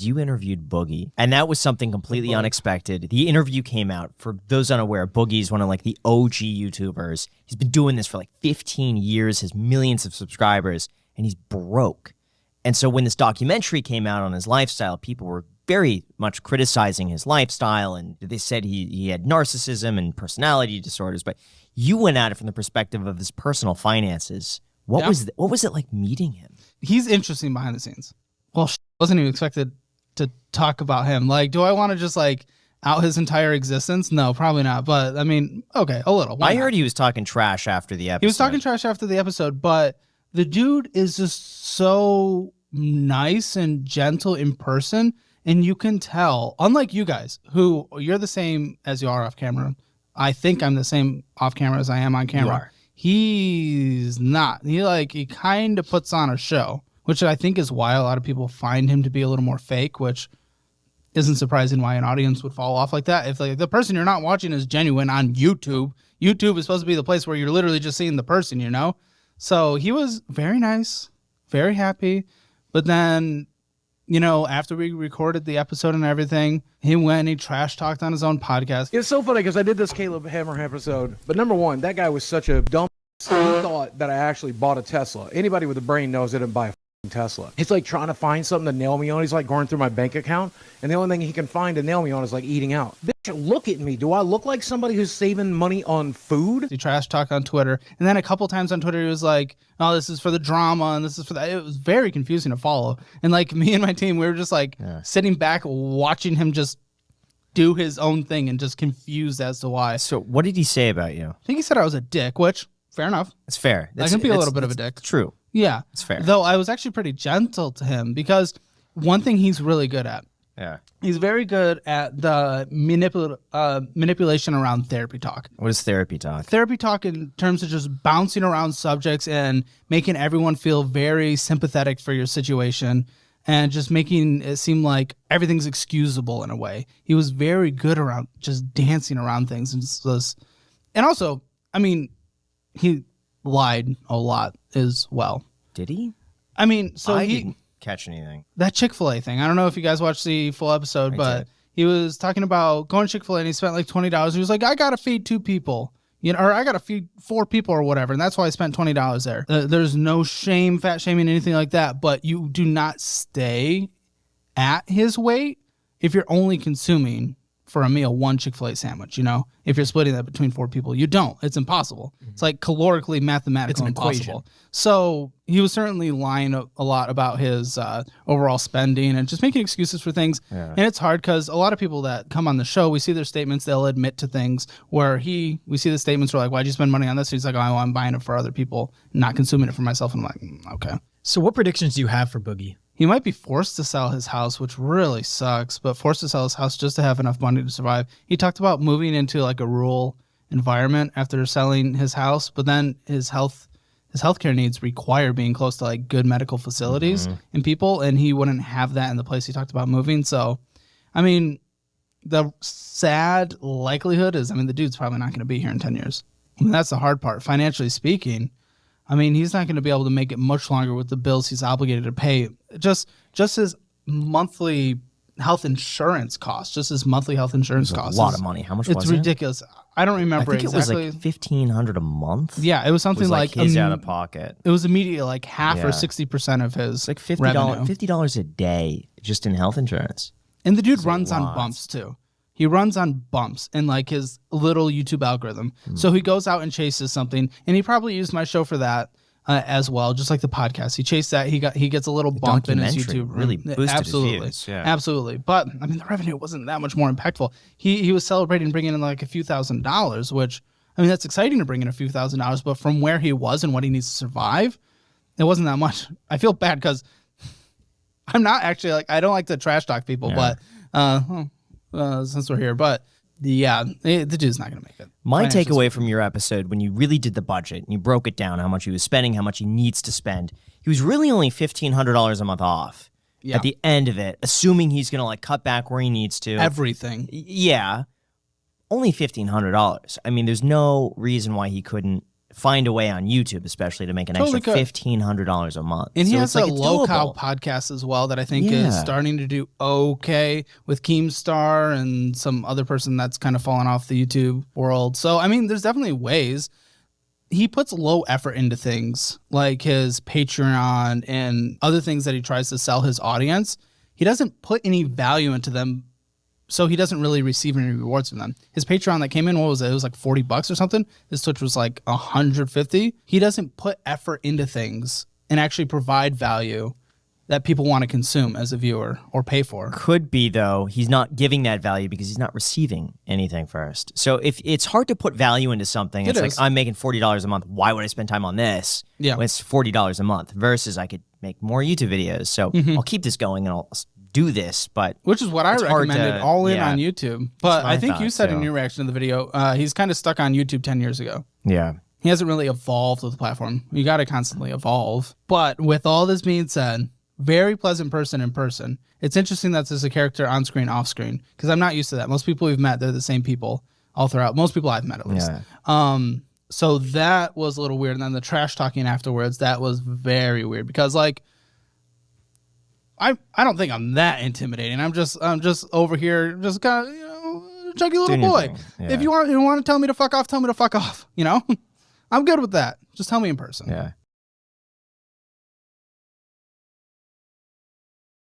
You interviewed Boogie, and that was something completely unexpected. The interview came out. For those unaware, Boogie's one of like the OG YouTubers. He's been doing this for like 15 years, has millions of subscribers, and he's broke. And so when this documentary came out on his lifestyle, people were very much criticizing his lifestyle, and they said he had narcissism and personality disorders. But you went at it from the perspective of his personal finances. What was it like meeting him? He's interesting behind the scenes. Well, wasn't even expected to talk about him. Like, do I want to just like out his entire existence? No, probably not. But I mean, okay, a little. I heard he was talking trash after the episode. He was talking trash after the episode, but the dude is just so nice and gentle in person. And you can tell, unlike you guys, who you're the same as you are off camera. I think I'm the same off camera as I am on camera. You are. He's not. He kind of puts on a show, which I think is why a lot of people find him to be a little more fake, which isn't surprising why an audience would fall off like that. If like the person you're not watching is genuine on YouTube, YouTube is supposed to be the place where you're literally just seeing the person, you know? So he was very nice, very happy. But then, you know, after we recorded the episode and everything, he went and he trash talked on his own podcast. It's so funny because I did this Caleb Hammer episode, but number one, that guy was such a dumb. He thought that I actually bought a Tesla. Anybody with a brain knows I didn't buy a Tesla. He's like trying to find something to nail me on. He's like going through my bank account, and the only thing he can find to nail me on is like eating out. Bitch, look at me. Do I look like somebody who's saving money on food? He trash talked on Twitter, and then a couple times on Twitter he was like, "Oh, this is for the drama, and this is for that." It was very confusing to follow. And like me and my team, we were just like sitting back watching him just do his own thing and just confused as to why. So what did he say about you? I think he said I was a dick, which fair enough. It's fair. I can be a little bit of a dick. True. Yeah. It's fair. Though I was actually pretty gentle to him because one thing he's really good at. Yeah. He's very good at the manipulation around therapy talk. What is therapy talk? Therapy talk in terms of just bouncing around subjects and making everyone feel very sympathetic for your situation and just making it seem like everything's excusable in a way. He was very good around just dancing around things. And also, I mean, he lied a lot as well. Did he? I mean, so I he didn't catch anything. That Chick-fil-A thing. I don't know if you guys watched the full episode, but he was talking about going to Chick-fil-A and he spent like $20. He was like, I got to feed 2 people, you know, or I got to feed 4 people or whatever. And that's why I spent $20 there. There's no shame, fat shaming, anything like that. But you do not stay at his weight if you're only consuming for a meal 1 Chick-fil-A sandwich, you know? If you're splitting that between 4 people, you don't. It's impossible. It's like calorically, mathematically impossible. So he was certainly lying a lot about his overall spending and just making excuses for things. Yeah. And it's hard because a lot of people that come on the show, we see their statements, they'll admit to things where we see the statements where like, why'd you spend money on this? And he's like, oh, I'm buying it for other people, not consuming it for myself. And I'm like, okay. So what predictions do you have for Boogie? He might be forced to sell his house, which really sucks, but forced to sell his house just to have enough money to survive. He talked about moving into like a rural environment after selling his house, but then his healthcare needs require being close to like good medical facilities and people, and he wouldn't have that in the place he talked about moving. So, I mean, the sad likelihood is, I mean, the dude's probably not going to be here in 10 years. I mean, that's the hard part. Financially speaking, I mean, he's not going to be able to make it much longer with the bills he's obligated to pay. Just his monthly health insurance costs. Just his monthly health insurance costs. A lot of money. How much was it? It's ridiculous. I don't remember exactly. I think it was like $1,500 a month. Yeah, it was something like his out of pocket. It was immediately like half or 60% of his like $50 a day just in health insurance. And the dude runs on bumps too. He runs on bumps in like his little YouTube algorithm. So he goes out and chases something, and he probably used my show for that as well, just like the podcast. He chased that. He gets a little bump in his YouTube. Really boosted his views. Yeah. Absolutely. But I mean, the revenue wasn't that much more impactful. He was celebrating bringing in like a few $1,000s, which I mean, that's exciting to bring in a few $1,000s, but from where he was and what he needs to survive, it wasn't that much. I feel bad because I'm not actually like, I don't like to trash talk people, but since we're here, but the dude's not going to make it. My takeaway from your episode, when you really did the budget and you broke it down, how much he was spending, how much he needs to spend, he was really only $1,500 a month off at the end of it, assuming he's going to like cut back where he needs to. Everything. Yeah. Only $1,500. I mean, there's no reason why he couldn't find a way on YouTube, especially to make an Totally extra could. $1,500 a month. And he So has it's a it's low cow doable. podcast as well that I think is Yeah. starting to do okay with Keemstar and some other person that's kind of fallen off the YouTube world. So, I mean, there's definitely ways. He puts low effort into things like his Patreon and other things that he tries to sell his audience. He doesn't put any value into them, so he doesn't really receive any rewards from them. His Patreon that came in, what was it? It was like $40 or something. His Twitch was like 150. He doesn't put effort into things and actually provide value that people want to consume as a viewer or pay for. Could be, though, he's not giving that value because he's not receiving anything first. So if it's hard to put value into something, It it's is. like, I'm making $40 a month. Why would I spend time on this? Yeah. When it's $40 a month versus I could make more YouTube videos. So I'll keep this going and I'll do this, but Which is what I It's hard recommended to- all in yeah. on YouTube. But what I I think you thought, said in too. your reaction to the video, he's kind of stuck on YouTube 10 years ago. yeah. He hasn't really evolved with the platform. You got to constantly evolve. But with all this being said, very pleasant person in person. It's interesting that there's a character on screen, off screen, because I'm not used to that. Most people we've met, they're the same people all throughout. Most people I've met, at least. Yeah. So that was a little weird. And then the trash talking afterwards, that was very weird because, like, I don't think I'm that intimidating. I'm just over here, just kind of, chunky little Doing your boy. thing. Yeah. If you want to tell me to fuck off, tell me to fuck off. I'm good with that. Just tell me in person. Yeah.